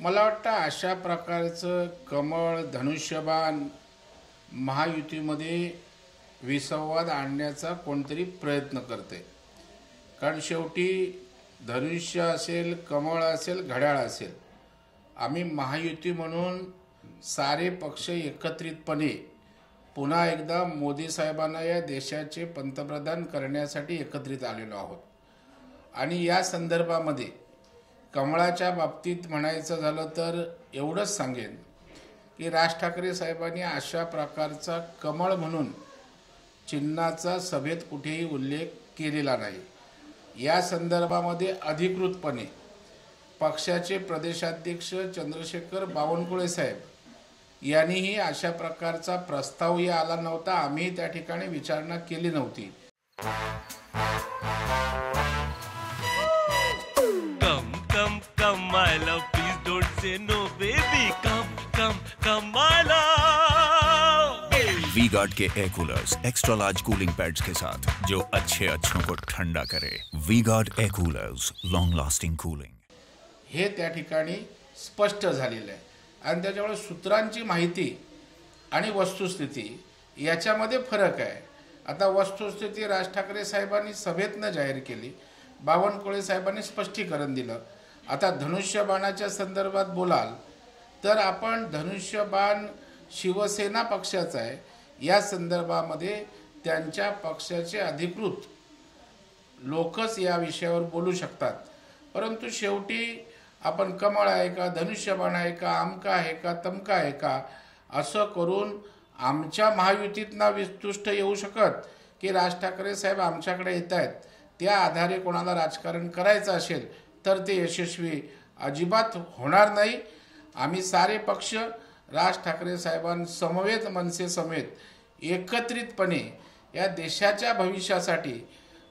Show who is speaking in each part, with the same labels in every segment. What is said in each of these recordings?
Speaker 1: मला वाटतं अशा प्रकारचं कमळ धनुष्यबाण महायुतीमध्ये विसंवाद आणण्याचा कोणतरी प्रयत्न करते। कारण शेवटी धनुष्य असेल, कमळ असेल, घड्याळ असेल, आम्ही महायुती म्हणून सारे पक्ष एकत्रितपणे पुन्हा एकदा मोदी साहेबांना या देशाचे पंतप्रधान करण्यासाठी एकत्रित आलेलो आहोत। आणि या संदर्भामध्ये कमळाच्या बाबतीत म्हणायचं झालं तर एवढंच सांगेन की राज ठाकरे साहेबांनी अशा प्रकारचा कमळ म्हणून चिन्हाचा सभेत कुठेही उल्लेख केलेला नाही। या संदर्भामध्ये अधिकृतपणे पक्षाचे प्रदेशाध्यक्ष चंद्रशेखर बावनकुळे साहेब यांनीही अशा प्रकारचा प्रस्तावही आला नव्हता। आम्ही त्या ठिकाणी विचारणा केली नव्हती।
Speaker 2: Come, my love, please don't say no, baby. Come, my love.
Speaker 3: V-Guard के air coolers extra large cooling pads के साथ जो अच्छों को ठंडा करे। V-Guard air coolers, long lasting cooling.
Speaker 1: हे त्या ठिकाणी स्पष्ट झालेलं आहे आणि त्याच्यामुळे सूत्रांची माहिती आणि वस्तुस्थिती याच्यामध्ये फरक आहे। आता वस्तुस्थिती राज ठाकरे साहेबांनी सभेतनं जाहीर केली, बावनकुळे साहेबांनी स्पष्टीकरण दिलं। आता धनुष्यबाणाच्या संदर्भात बोलाल तर आपण धनुष्यबाण शिवसेना पक्षाचा आहे, या संदर्भामध्ये त्यांच्या पक्षाचे अधिकृत लोकच या विषयावर बोलू शकतात। परंतु शेवटी आपण कमळ आहे का, धनुष्यबाण आहे का, आमका आहे का, तमका आहे का असं करून आमच्या महायुतीतना विस्तुष्ट येऊ शकत की राज ठाकरे साहेब आमच्याकडे येत आहेत, त्या आधारे कोणाला राजकारण करायचं असेल तर ते यशस्वी अजिबात होणार नाही। आम्ही सारे पक्ष राज ठाकरे साहेबांसमवेत मनसे समेत एकत्रितपणे या देशाच्या भविष्यासाठी,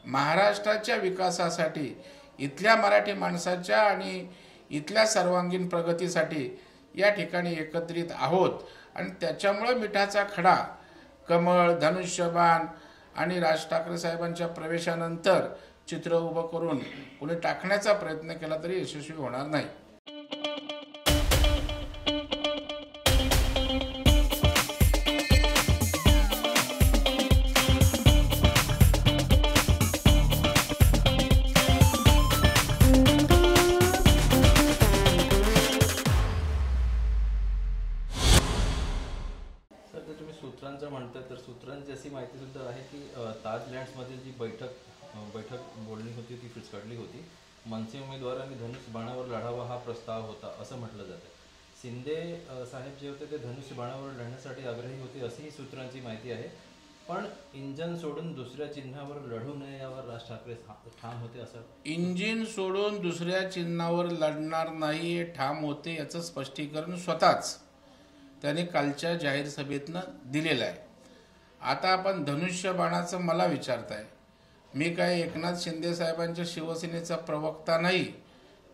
Speaker 1: महाराष्ट्राच्या विकासासाठी, इथल्या मराठी माणसाच्या आणि इथल्या सर्वांगीण प्रगतीसाठी या ठिकाणी एकत्रित आहोत। आणि त्याच्यामुळे मिठाचा खडा कमळ, धनुष्यबाण आणि राज ठाकरे साहेबांच्या प्रवेशानंतर चित्र उभं करून कोणी टाकण्याचा प्रयत्न केला तरी यशस्वी होणार नाही।
Speaker 4: सूत्रांचं म्हणतात तर सूत्रांची अशी माहिती सुद्धा आहे की ताज लँड्समध्ये जी बैठक बोलणी होती ती फिसकटली होती। मनसे उमेदवारांनी धनुष्य बाणावर लढावा हा प्रस्ताव होता असं म्हटलं जातं। शिंदे साहेब जे होते ते धनुष्य बाणावर लढण्यासाठी आग्रही होते अशीही सूत्रांची माहिती आहे। पण इंजन सोडून दुसऱ्या चिन्हावर लढू नये यावर राज ठाकरे ठाम होते असं।
Speaker 1: इंजिन सोडून दुसऱ्या चिन्हावर लढणार नाही हे ठाम होते याचं स्पष्टीकरण स्वतःच त्यांनी कालच्या जाहीर सभेतनं दिलेलं आहे। आता आपण धनुष्यबाणाचं मला विचारताय, मी काय एकनाथ शिंदे साहेबांच्या शिवसेनेचा प्रवक्ता नाही,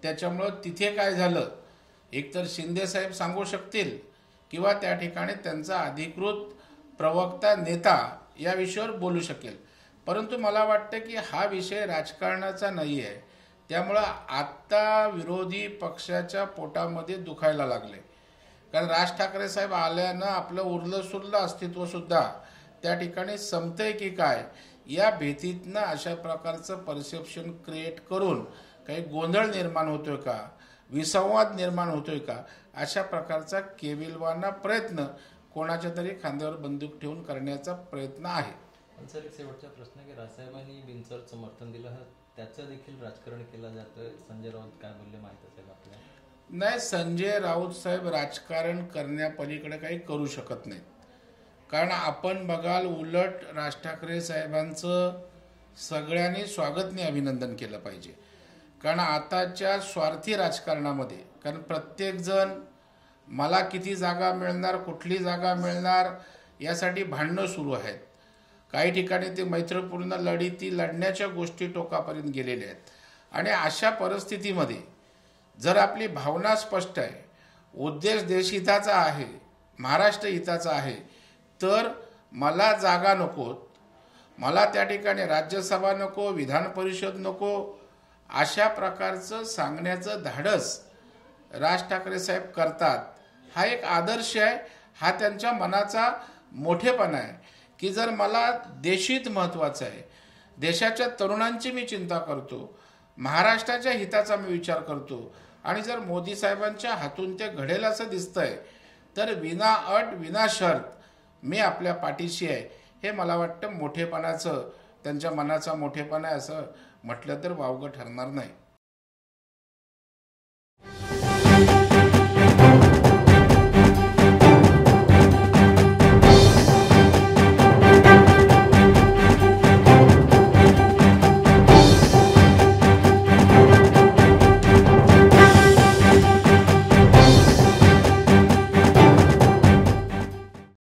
Speaker 1: त्याच्यामुळं तिथे काय झालं एकतर शिंदे साहेब सांगू शकतील किंवा त्या ठिकाणी त्यांचा अधिकृत प्रवक्ता नेता या विषयावर बोलू शकेल। परंतु मला वाटतं की हा विषय राजकारणाचा नाही आहे, त्यामुळं आत्ता विरोधी पक्षाच्या पोटामध्ये दुखायला लागले। कारण राज ठाकरे साहेब आल्यानं आपलं उरलं सुरलं अस्तित्वसुद्धा त्या ठिकाणी संपतंय की काय या भीतीतनं अशा प्रकारचं परसेप्शन क्रिएट करून काही गोंधळ निर्माण होतोय का, विसंवाद निर्माण होतोय का, अशा प्रकारचा केविलवाना प्रयत्न कोणाच्या तरी खांद्यावर बंदूक ठेवून करण्याचा प्रयत्न आहे।
Speaker 4: सर एक शेवटचा प्रश्न की राजसाहेबांनी बिनसर समर्थन दिलं, त्याचं देखील राजकारण केलं जातं। संजय राऊत काय बोलले माहीत असेल आपल्याला?
Speaker 1: नाही, संजय राऊत साहेब राजकारण करण्यापलीकडे काही करू शकत नाहीत। कारण आपण बघाल उलट राज ठाकरे साहेबांचं सगळ्यांनी स्वागतने अभिनंदन केलं पाहिजे। कारण आताच्या स्वार्थी राजकारणामध्ये कारण प्रत्येकजण मला किती जागा मिळणार, कुठली जागा मिळणार यासाठी भांडणं सुरू आहेत। काही ठिकाणी ते मैत्रीपूर्ण लढण्याच्या गोष्टी टोकापर्यंत गेलेल्या आहेत। आणि अशा परिस्थितीमध्ये जर आपली भावना स्पष्ट आहे, उद्देश देशहिताचा आहे, महाराष्ट्र हिताचा आहे, तर मला जागा नकोत, मला त्या ठिकाणी राज्यसभा नको, विधान परिषद नको, अशा प्रकारचं सांगण्याचं धाडस राज ठाकरे साहेब करतात हा एक आदर्श आहे, हा त्यांच्या मनाचा मोठेपणा आहे की जर मला देशहित महत्त्वाचं आहे, देशाच्या तरुणांची मी चिंता करतो, महाराष्ट्राच्या हिताचा मी विचार करतो आणि जर मोदी साहेबांच्या हातून ते घडेल असं दिसतंय तर विना अट विना शर्त मी आपल्या पाठीशी आहे, हे मला वाटतं मोठेपणाचं, त्यांच्या मनाचा मोठेपणा आहे असं म्हटलं तर वावगं ठरणार नाही.